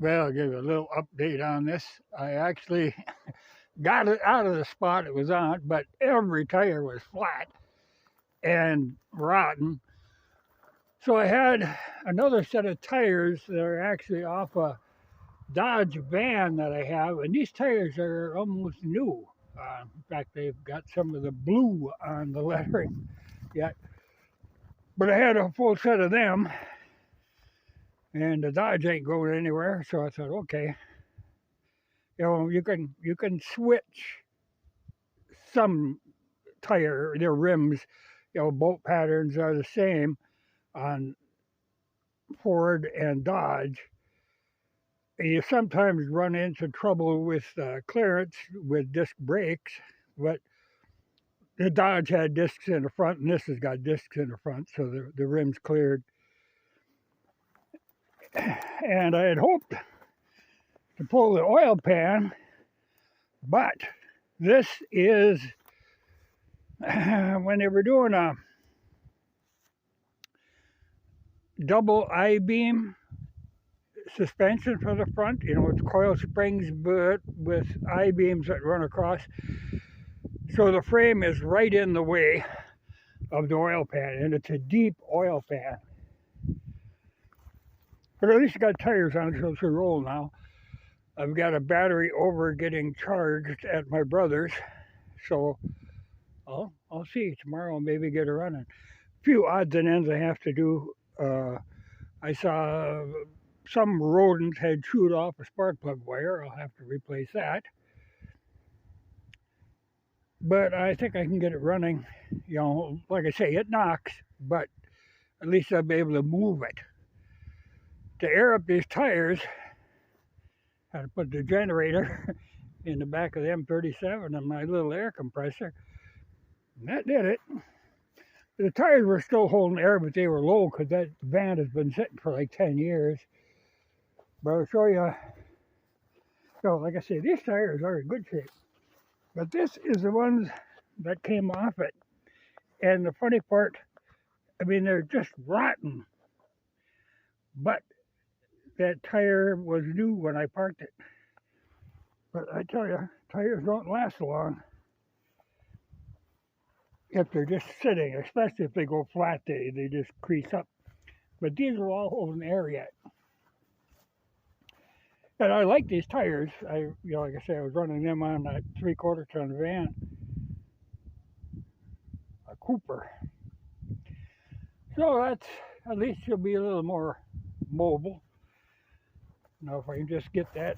Well, I'll give you a little update on this. I actually got it out of the spot it was on, but every tire was flat and rotten. So I had another set of tires that are actually off a Dodge van that I have, and these tires are almost new. In fact, they've got some of the blue on the lettering yet. But I had a full set of them, and the Dodge ain't going anywhere. So I thought, okay, you can switch some tire, their rims, bolt patterns are the same on Ford and Dodge. And you sometimes run into trouble with clearance with disc brakes, but the Dodge had discs in the front, and this has got discs in the front, so the rim's cleared. And I had hoped to pull the oil pan, but this is when they were doing a double I-beam suspension for the front, it's coil springs but with I-beams that run across. So the frame is right in the way of the oil pan, and it's a deep oil pan. But at least I got tires on it, so it's a roll now. I've got a battery over getting charged at my brother's, so I'll see tomorrow. Maybe get it running. A few odds and ends I have to do. I saw some rodents had chewed off a spark plug wire. I'll have to replace that. But I think I can get it running. Like I say, it knocks, but at least I'll be able to move it. To air up these tires, I had to put the generator in the back of the M37 and my little air compressor. And that did it. The tires were still holding air, but they were low because that van has been sitting for like 10 years. But I'll show you. So, like I say, these tires are in good shape. But this is the ones that came off it. And the funny part, they're just rotten. But that tire was new when I parked it. But I tell you, tires don't last long if they're just sitting, especially if they go flat, they just crease up. But these are all holding air yet. And I like these tires. Like I say, I was running them on a 3/4 ton van, a Cooper. So that's, at least you'll be a little more mobile. If I can just get that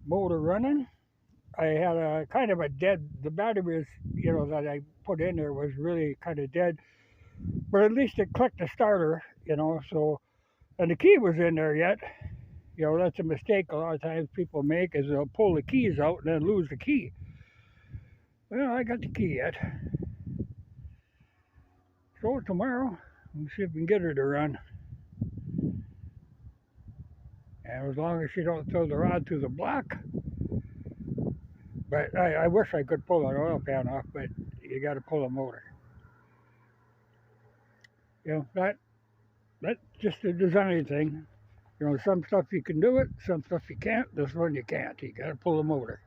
motor running. I had a kind of a dead, the battery that I put in there was really kind of dead. But at least it clicked the starter, so, and the key was in there yet. That's a mistake a lot of times people make, is they'll pull the keys out and then lose the key. Well, I got the key yet. So tomorrow, we'll see if we can get her to run. And as long as she don't throw the rod through the block. But I wish I could pull an oil pan off, but you got to pull a motor. That's just a design thing. Some stuff you can do it, some stuff you can't. This one you can't. You got to pull a motor.